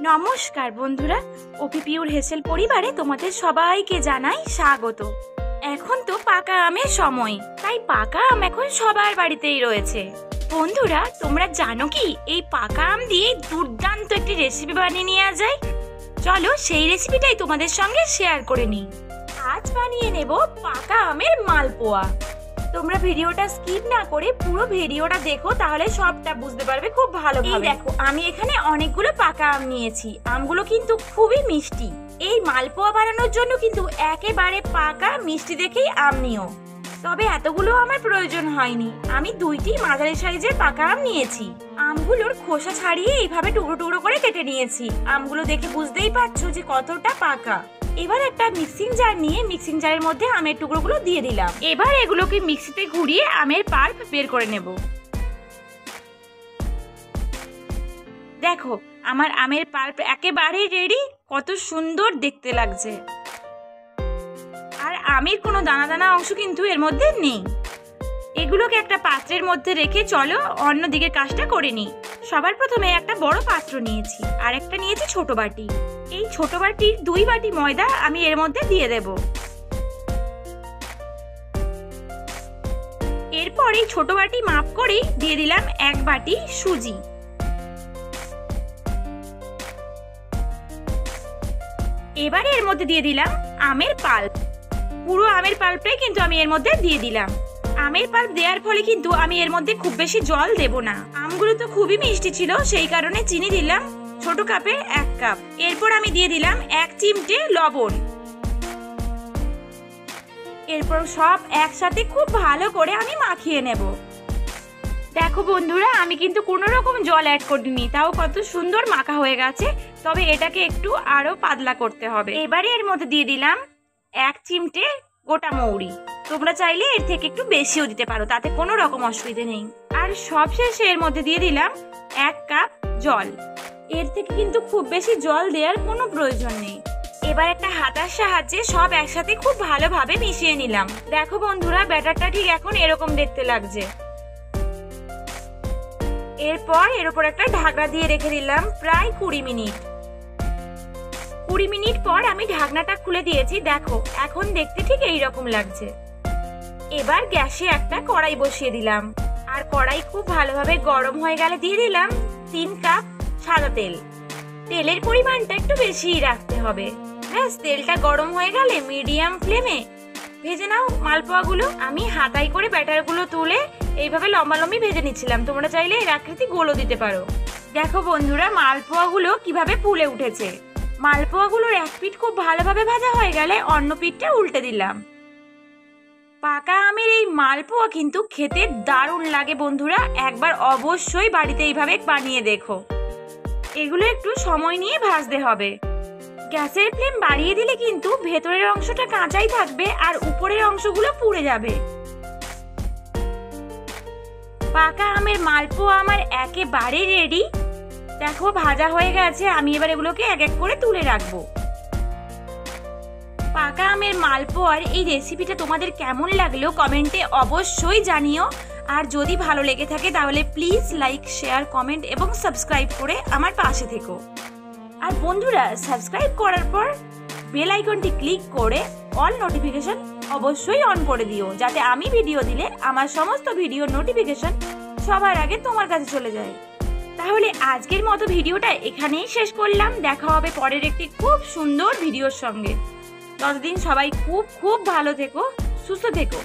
নমস্কার বন্ধুরা, ওপি পিওর হেসেল পরিবারে তোমাদের সবাইকে জানাই স্বাগত। এখন তো পাকা আমের সময়, তাই পাকা আম এখন সবার বাড়িতেই রয়েছে। বন্ধুরা, তোমরা জানো কি এই পাকা আম দিয়ে দুর্দান্ত একটি রেসিপি বানিয়ে নেওয়া যায়? চলো সেই রেসিপিটাই তোমাদের সঙ্গে শেয়ার করে নিই। আজ বানিয়ে নেব পাকা আমের মালপোয়া। তোমরা ভিডিওটা স্কিপ না করে পুরো ভিডিওটা দেখো, তাহলে সবটা বুঝতে পারবে খুব ভালোভাবে। দেখো, আমি এখানে অনেকগুলো পাকা আম নিয়েছি। আমগুলো কিন্তু খুবই মিষ্টি। এই মালপোয়া বানানোর জন্য কিন্তু একেবারে পাকা মিষ্টি দেখেই আম নিও। তবে এতগুলো আমার প্রয়োজন হয়নি, আমি 2টি মাঝারি সাইজের পাকা আম নিয়েছি। আমগুলোর খোসা ছাড়িয়ে এইভাবে টুকরো টুকরো করে কেটে নিয়েছি। আমগুলো দেখে বুঝতেই পারছো যে কতটা পাকা। এবার একটা মিক্সিং জার নিয়ে মিক্সিং জারের মধ্যে আমের টুকরোগুলো দিয়ে দিলাম। এবার এগুলোকে মিক্সিতে ঘুরিয়ে আমের পাল্প বের করে নেব। দেখো, আমার আমের পাল্প একেবারে রেডি। কত সুন্দর দেখতে লাগছে। আর আমের কোনো দানা দানা অংশ কিন্তু এর মধ্যে নেই। এগুলোকে একটা পাত্রের মধ্যে রেখে চলো অন্য দিকের কাজটা করে নিই। সবার প্রথমে একটা বড় পাত্র নিয়েছি, আর একটা নিয়েছি ছোট বাটি। এই ছোট বাটির 2 বাটি ময়দা আমি এর মধ্যে দিয়ে দেব। এরপর এই ছোট বাটি মাপ করে দিয়ে দিলাম 1 বাটি সুজি। এবারে এর মধ্যে দিয়ে দিলাম আমের পাল্প। পুরো আমের পাল্পটাই কিন্তু আমি এর মধ্যে দিয়ে দিলাম। আমের পাল্প দেওয়ার ফলে কিন্তু আমি এর মধ্যে খুব বেশি জল দেব না। আমগুলো তো খুবই মিষ্টি ছিল, সেই কারণে চিনি দিলাম ছোট কাপে 1 কাপ। এরপর আমি দিয়ে দিলাম 1 চিমটে লবণ। এরপর সব একসাথে খুব ভালো করে আমি মাখিয়ে নেব। দেখো বন্ধুরা, আমি কিন্তু কোনো রকম জল অ্যাড করিনি, তাও কত সুন্দর মাখা হয়ে গেছে। তবে এটাকে একটু আরো পাতলা করতে হবে। এবারে এর মধ্যে দিয়ে দিলাম 1 চিমটে গোটা মৌরি। তোমরা চাইলে এর থেকে একটু বেশিও দিতে পারো, তাতে কোনো রকম অসুবিধা নেই। আর সবশেষে এর মধ্যে দিয়ে দিলাম 1 কাপ জল। এর থেকে কিন্তু খুব বেশি জল দেওয়ার কোনো প্রয়োজন নেই। এবার একটা হাতার সাহায্যে সব একসাথে খুব ভালোভাবে মিশিয়ে নিলাম। দেখো বন্ধুরা, ব্যাটারটা ঠিক এখন এরকম দেখতে লাগছে। এরপর এর উপর একটা ঢাকনা দিয়ে রেখে দিলাম প্রায় 20 মিনিট। 20 মিনিট পর আমি ঢাকনাটা খুলে দিয়েছি। দেখো, এখন দেখতে ঠিক এইরকম লাগছে। এবার গ্যাসে একটা কড়াই বসিয়ে দিলাম, আর কড়াই খুব ভালোভাবে গরম হয়ে গেলে দিয়ে দিলাম 3 কাপ সাদা তেল। তেলের পরিমাণটা একটু বেশিই রাখতে হবে। ব্যাস, তেলটা গরম হয়ে গেলে মিডিয়াম ফ্লেমে ভেজে নাও মালপোয়াগুলো। আমি হাতায় করে ব্যাটারগুলো তুলে এইভাবে লম্বালম্বি ভেজে নিচ্ছিলাম। তোমরা চাইলে এর আকৃতি গোলও দিতে পারো। দেখো বন্ধুরা, মালপোয়াগুলো কিভাবে ফুলে উঠেছে। মালপোয়াগুলোর এক পিঠ খুব ভালোভাবে ভাজা হয়ে গেলে অন্য পিঠটা উল্টে দিলাম। পাকা আমের এই মালপোয়া কিন্তু খেতে দারুণ লাগে বন্ধুরা। একবার অবশ্যই বাড়িতে এইভাবে বানিয়ে দেখো। এগুলো একটু সময় নিয়ে ভাজতে হবে। গ্যাসের ফ্লেম বাড়িয়ে দিলে কিন্তু ভেতরের অংশটা কাঁচাই থাকবে আর উপরের অংশগুলো পুড়ে যাবে। পাকা আমের মালপোয়া আমার একেবারে রেডি। দেখো, ভাজা হয়ে গেছে। আমি এবার এগুলোকে এক এক করে তুলে রাখবো। পাকা আমের মালপোয়ার এই রেসিপিটা তোমাদের কেমন লাগলো কমেন্টে অবশ্যই জানিও। আর যদি ভালো লেগে থাকে তাহলে প্লিজ লাইক, শেয়ার, কমেন্ট এবং সাবস্ক্রাইব করে আমার পাশে থেকো। আর বন্ধুরা, সাবস্ক্রাইব করার পর বেল আইকনটি ক্লিক করে অল নোটিফিকেশন অবশ্যই অন করে দিও, যাতে আমি ভিডিও দিলে আমার সমস্ত ভিডিওর নোটিফিকেশন সবার আগে তোমার কাছে চলে যায়। তাহলে আজকের মতো ভিডিওটা এখানেই শেষ করলাম। দেখা হবে পরের একটি খুব সুন্দর ভিডিওর সঙ্গে। ততদিন সবাই খুব খুব ভালো থেকো, সুস্থ থেকো।